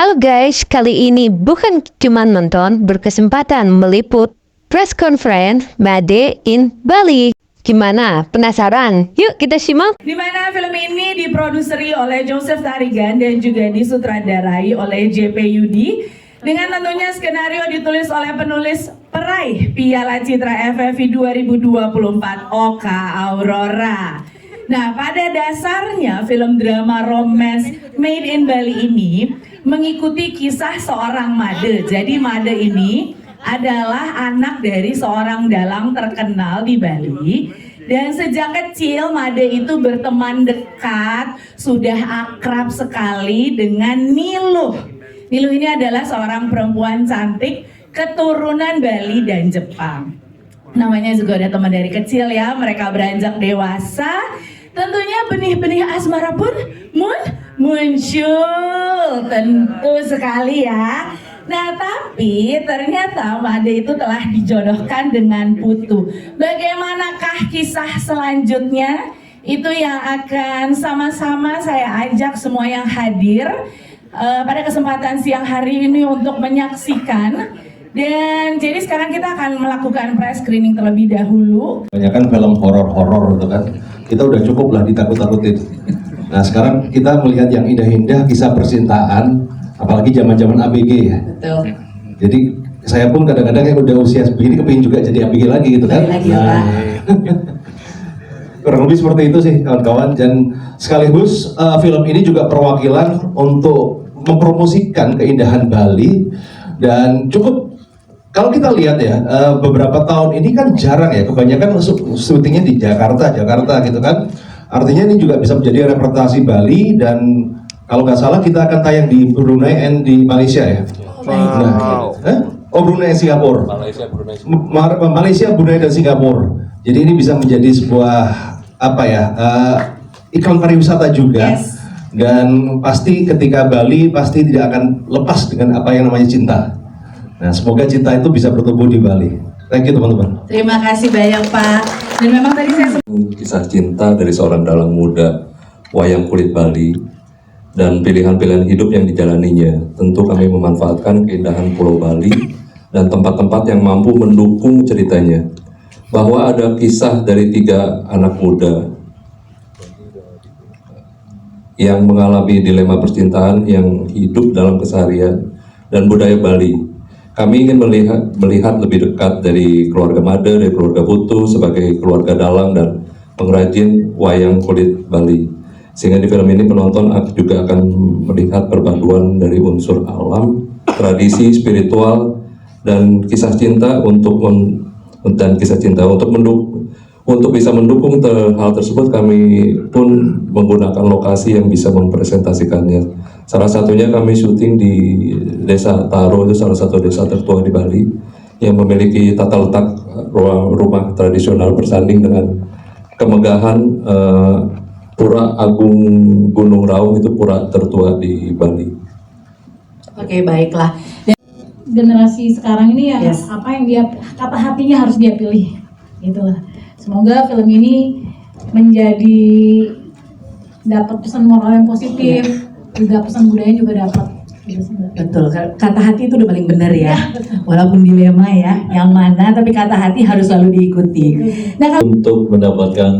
Halo guys, kali ini bukan cuma nonton, berkesempatan meliput press conference Made in Bali. Gimana? Penasaran? Yuk kita simak. Di mana film ini diproduseri oleh Joseph Tarigan dan juga disutradarai oleh JP Yudi, dengan tentunya skenario ditulis oleh penulis peraih Piala Citra FFI 2024 Oka Aurora. Nah, pada dasarnya film drama romance Made in Bali ini mengikuti kisah seorang Made. Jadi Made ini adalah anak dari seorang dalang terkenal di Bali. Dan sejak kecil Made itu berteman dekat, sudah akrab sekali dengan Niluh. Niluh ini adalah seorang perempuan cantik keturunan Bali dan Jepang. Namanya juga udah teman dari kecil ya, mereka beranjak dewasa. Tentunya benih-benih asmara pun muncul, tentu sekali ya. Nah, tapi ternyata Made itu telah dijodohkan dengan Putu. Bagaimanakah kisah selanjutnya? Itu yang akan sama-sama saya ajak semua yang hadir pada kesempatan siang hari ini untuk menyaksikan. Dan jadi sekarang kita akan melakukan press screening terlebih dahulu. Banyak kan film horor-horor itu kan, kita udah cukup lah ditakut-takutin. Nah sekarang kita melihat yang indah-indah kisah percintaan, apalagi zaman-zaman ABG ya. Betul. Jadi saya pun kadang-kadang yang udah usia begini kepingin juga jadi ABG lagi gitu kan. Nah, kurang lebih seperti itu sih kawan-kawan. Dan sekaligus film ini juga perwakilan untuk mempromosikan keindahan Bali. Dan cukup, kalau kita lihat ya, beberapa tahun ini kan jarang ya, kebanyakan syutingnya di Jakarta gitu kan. Artinya ini juga bisa menjadi representasi Bali, dan kalau nggak salah kita akan tayang di Brunei and di Malaysia ya. Brunei, Singapura. Malaysia, Brunei dan Singapura. Jadi ini bisa menjadi sebuah iklan pariwisata juga. Yes. Dan pasti ketika Bali pasti tidak akan lepas dengan apa yang namanya cinta. Nah, semoga cinta itu bisa bertumbuh di Bali. Thank you teman-teman. Terima kasih banyak Pak. Dan memang tadi saya kisah cinta dari seorang dalang muda wayang kulit Bali dan pilihan-pilihan hidup yang dijalaninya. Tentu kami memanfaatkan keindahan Pulau Bali dan tempat-tempat yang mampu mendukung ceritanya. Bahwa ada kisah dari 3 anak muda yang mengalami dilema percintaan yang hidup dalam keseharian dan budaya Bali. Kami ingin melihat lebih dekat dari keluarga Made, dari keluarga Putu sebagai keluarga dalang dan pengrajin wayang kulit Bali. Sehingga di film ini penonton juga akan melihat perpaduan dari unsur alam, tradisi, spiritual, dan kisah cinta untuk bisa mendukung hal tersebut. Kami pun menggunakan lokasi yang bisa mempresentasikannya. Salah satunya kami syuting di Desa Taro, itu salah satu desa tertua di Bali yang memiliki tata letak rumah tradisional bersanding dengan kemegahan Pura Agung Gunung Raung, itu pura tertua di Bali. Oke, baiklah. Generasi sekarang ini yang kata hatinya harus dia pilih, itulah. Semoga film ini menjadi dapat pesan moral yang positif, juga pesan budaya juga dapat. Betul, kata hati itu udah paling benar ya. Walaupun dilema ya, yang mana, tapi kata hati harus selalu diikuti. Nah, untuk mendapatkan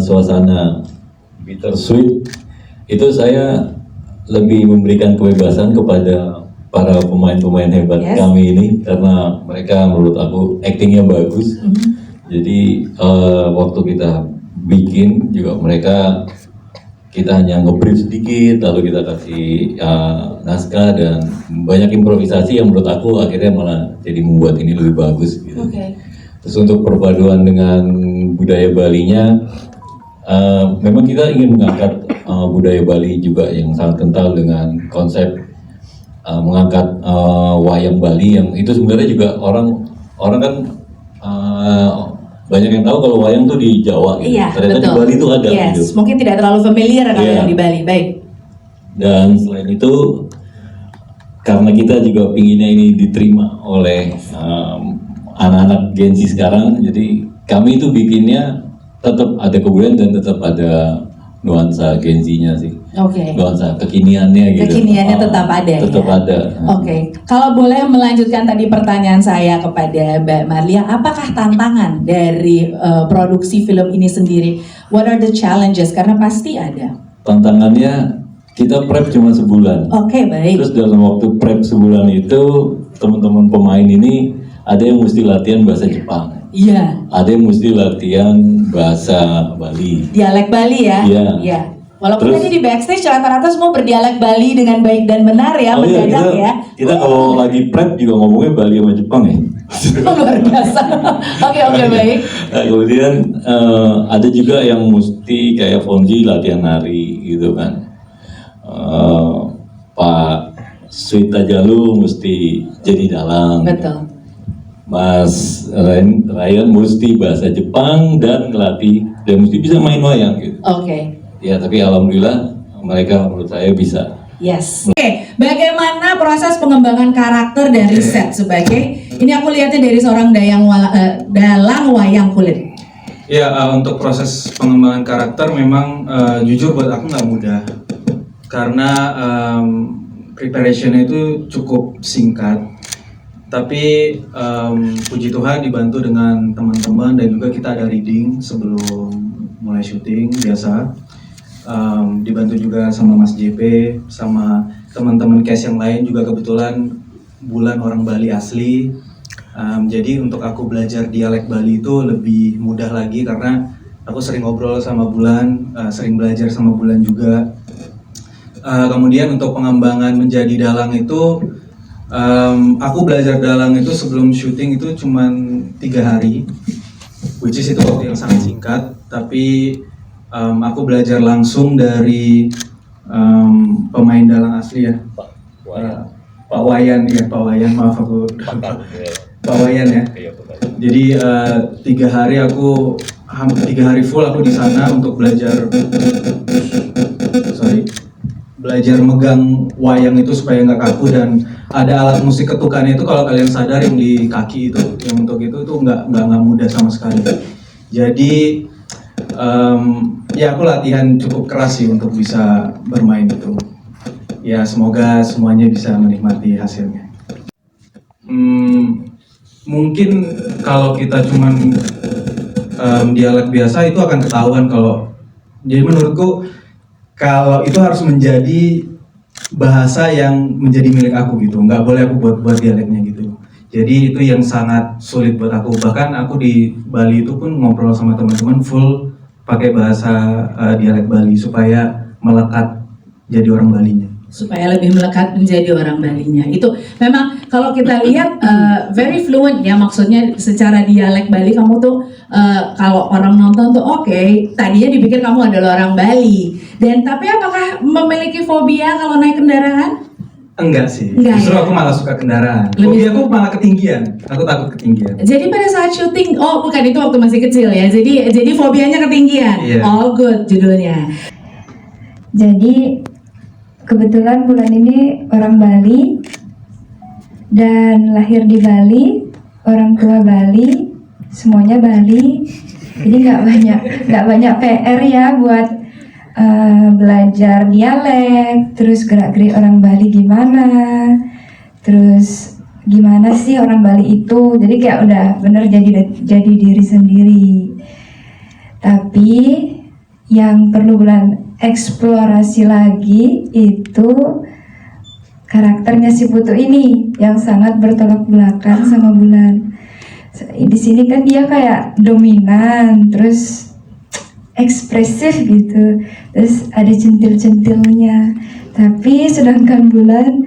suasana bittersweet, itu saya lebih memberikan kebebasan kepada para pemain-pemain hebat kami ini, karena mereka menurut aku actingnya bagus. Jadi waktu kita bikin juga kita hanya nge-brief sedikit, lalu kita kasih naskah dan banyak improvisasi yang menurut aku akhirnya malah jadi membuat ini lebih bagus gitu. Terus untuk perpaduan dengan budaya Balinya, memang kita ingin mengangkat budaya Bali juga yang sangat kental dengan konsep mengangkat wayang Bali, yang itu sebenarnya juga orang kan banyak yang tahu kalau wayang tuh di Jawa gitu. Iya, ternyata betul. Di Bali tuh ada gitu. Mungkin tidak terlalu familiar kalau yang di Bali. Baik. Dan selain itu, karena kita juga pinginnya ini diterima oleh anak-anak Gen Z sekarang, jadi kami itu bikinnya tetap ada kebudayaan dan tetap ada nuansa Gen Z-nya sih. Oke. nuansa kekiniannya gitu. Kekiniannya tetap ada. Tetap ya? ada. Oke, kalau boleh melanjutkan tadi pertanyaan saya kepada Mbak Marlia, apakah tantangan dari produksi film ini sendiri? What are the challenges? Karena pasti ada. Tantangannya kita prep cuma sebulan. Oke, baik. Terus dalam waktu prep sebulan itu teman-teman pemain ini ada yang mesti latihan bahasa Jepang. Iya. Ada yang mesti latihan bahasa Bali. Dialek Bali ya? Iya. Walaupun Terus- tadi di backstage rata-rata semua berdialek Bali dengan baik dan benar ya, Oh iya, mendadak ya. kita kalau lagi prep juga ngomongnya Bali sama Jepang ya. Luar biasa. Oke, baik. Nah, kemudian ada juga yang mesti kayak Fonji latihan nari gitu kan. Pak Swita Jalu mesti jadi dalang. Betul. Mas Ryan mesti bahasa Jepang dan ngelatih dan mesti bisa main wayang gitu. Oke. Ya tapi alhamdulillah mereka menurut saya bisa. Yes. Oke, bagaimana proses pengembangan karakter dari set sebagai ini aku lihatnya dari seorang dalang wayang kulit. Ya, untuk proses pengembangan karakter memang jujur buat aku nggak mudah karena preparationnya itu cukup singkat. Tapi puji Tuhan dibantu dengan teman-teman dan juga kita ada reading sebelum mulai syuting biasa. Dibantu juga sama Mas JP, sama teman-teman cast yang lain juga kebetulan Bulan orang Bali asli. Jadi untuk aku belajar dialek Bali itu lebih mudah lagi karena aku sering ngobrol sama Bulan, sering belajar sama Bulan juga. Kemudian untuk pengembangan menjadi dalang itu, aku belajar dalang itu sebelum syuting itu cuma 3 hari, which is itu waktu yang sangat singkat. Tapi aku belajar langsung dari pemain dalang asli ya, Pak Wayan ya, Pak Wayan, maaf aku Pak Wayan ya. Jadi 3 hari aku hampir 3 hari full aku di sana untuk belajar megang wayang itu supaya nggak kaku dan ada alat musik ketukannya itu kalau kalian sadar yang di kaki itu, yang untuk itu tuh nggak mudah sama sekali. Jadi ya aku latihan cukup keras sih untuk bisa bermain itu. Ya semoga semuanya bisa menikmati hasilnya. Mungkin kalau kita cuman dialek biasa itu akan ketahuan kalau. Jadi menurutku kalau itu harus menjadi bahasa yang menjadi milik aku gitu, nggak boleh aku buat dialeknya gitu. Jadi itu yang sangat sulit buat aku. Bahkan aku di Bali itu pun ngobrol sama teman-teman full pakai bahasa dialek Bali supaya melekat jadi orang Balinya. Supaya lebih melekat menjadi orang Balinya. Itu memang kalau kita lihat very fluent ya, maksudnya secara dialek Bali kamu tuh kalau orang nonton tuh oke, tadinya dipikir kamu adalah orang Bali. Dan tapi apakah memiliki fobia kalau naik kendaraan? Enggak sih, Enggak, justru ya? aku malah suka kendaraan. Lebih- Hobi aku malah ketinggian, aku takut ketinggian. Jadi pada saat syuting, oh bukan itu waktu masih kecil ya. Jadi fobianya ketinggian. Iya. All good judulnya. Jadi kebetulan Bulan ini orang Bali dan lahir di Bali, orang tua Bali, semuanya Bali. Jadi nggak banyak PR ya buat belajar dialek, terus gerak-gerik orang Bali gimana, terus gimana sih orang Bali itu. Jadi kayak udah bener jadi diri sendiri. Tapi yang perlu Bulan eksplorasi lagi itu karakternya si Putu ini yang sangat bertolak belakang sama Bulan. Di sini kan dia kayak dominan, terus ekspresif gitu, terus ada centil-centilnya. Tapi sedangkan Bulan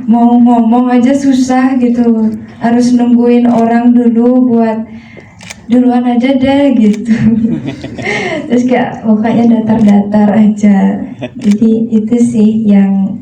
mau ngomong aja susah gitu, harus nungguin orang dulu buat duluan aja deh gitu. Terus kayak mukanya datar-datar aja. Jadi itu sih yang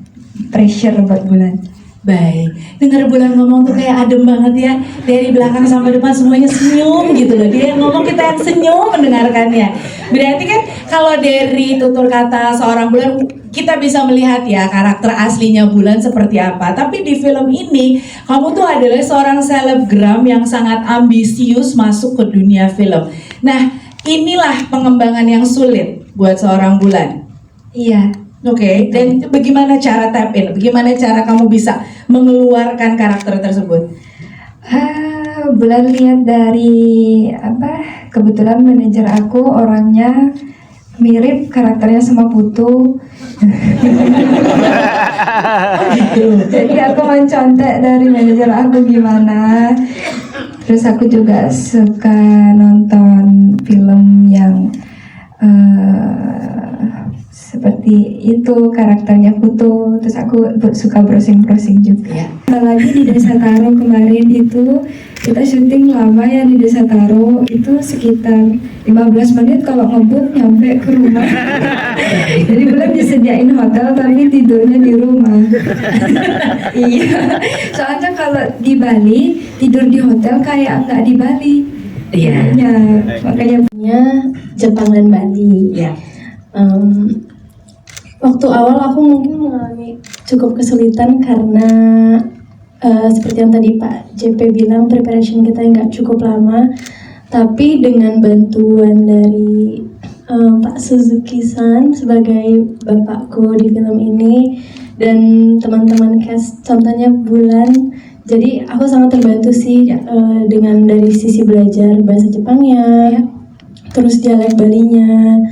pressure buat Bulan. Baik, dengar Bulan ngomong tuh kayak adem banget ya. Dari belakang sampai depan semuanya senyum gitu loh. Dia yang ngomong, kita yang senyum mendengarkannya. Berarti kan kalau dari tutur kata seorang Bulan, kita bisa melihat ya karakter aslinya Bulan seperti apa. Tapi di film ini, kamu tuh adalah seorang selebgram yang sangat ambisius masuk ke dunia film. Nah, inilah pengembangan yang sulit buat seorang Bulan. Iya, Oke, dan bagaimana cara tap in? Bagaimana cara kamu bisa mengeluarkan karakter tersebut? Bulan lihat dari kebetulan manajer aku orangnya mirip karakternya sama Putu. Jadi aku mencontek dari manajer aku gimana. Terus aku juga suka nonton film yang seperti itu karakternya Putu. Terus aku suka browsing juga. Lagi di Desa Taro kemarin itu kita syuting lama ya di Desa Taro, itu sekitar 15 menit kalau ngebut nyampe ke rumah. Jadi belum disediain hotel tapi tidurnya di rumah. Iya, soalnya kalau di Bali tidur di hotel kayak nggak di Bali. Iya. Makanya Jepang dan Bali. Ya. Waktu awal aku mungkin mengalami cukup kesulitan karena seperti yang tadi Pak JP bilang, preparation kita nggak cukup lama. Tapi dengan bantuan dari Pak Suzuki-san sebagai bapakku di film ini dan teman-teman cast, contohnya Bulan, jadi aku sangat terbantu sih dengan dari sisi belajar bahasa Jepangnya, terus dialek Balinya,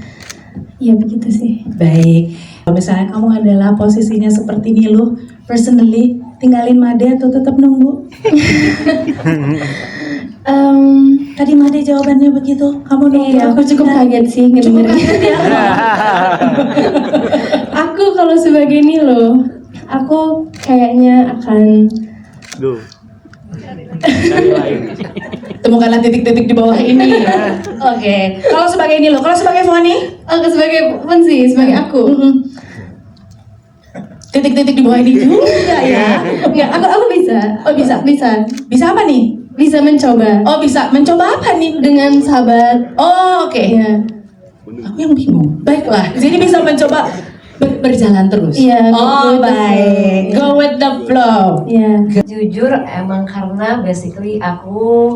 ya begitu sih. Baik. Kalau misalnya kamu adalah posisinya seperti Niluh, personally tinggalin Made atau tetap nunggu? Tadi Made jawabannya begitu, kamu nunggu? Iya, aku cukup kaget sih ngedengerin. Aku kalau sebagai Nilo, aku kayaknya akan Temukanlah titik-titik di bawah ini. Oke. Kalau sebagai Niluh, kalau sebagai Foni? aku sebagai Fonsi, sebagai aku. Titik-titik di bawah ini juga ya. Enggak, aku bisa. Oh, bisa? Bisa apa nih? Bisa mencoba Oh, bisa mencoba apa nih? dengan sahabat. Oh, oke. Iya. Aku yang bingung. Baiklah, jadi bisa mencoba berjalan terus. Iya, go Oh, with the baik. Go with the flow. Iya. Jujur emang karena basically aku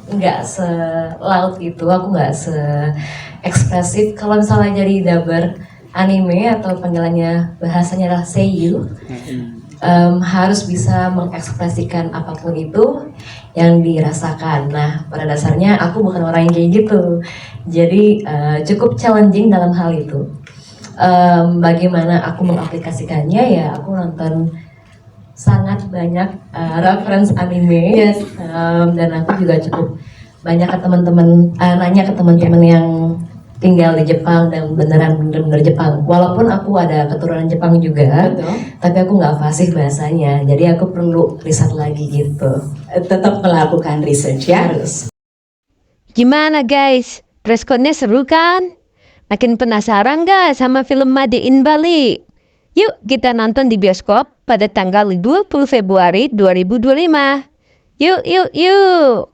nggak selaut itu, aku nggak se-ekspresif. Kalau misalnya jadi dubber anime atau panggilannya bahasanya adalah seiyu, harus bisa mengekspresikan apapun itu yang dirasakan. Nah, pada dasarnya aku bukan orang yang kayak gitu, jadi cukup challenging dalam hal itu. Bagaimana aku mengaplikasikannya, ya aku nonton sangat banyak reference anime. Yes. Dan aku juga cukup banyak ke teman-teman, nanya ke teman-teman yang tinggal di Jepang dan beneran Jepang. Walaupun aku ada keturunan Jepang juga, Betul. tapi aku nggak fasih bahasanya, jadi aku perlu riset lagi gitu. Tetap melakukan research ya. Harus. Gimana guys? Reskonnya seru kan? Makin penasaran gak sama film Made in Bali? Yuk kita nonton di bioskop pada tanggal 20 Februari 2025. Yuk.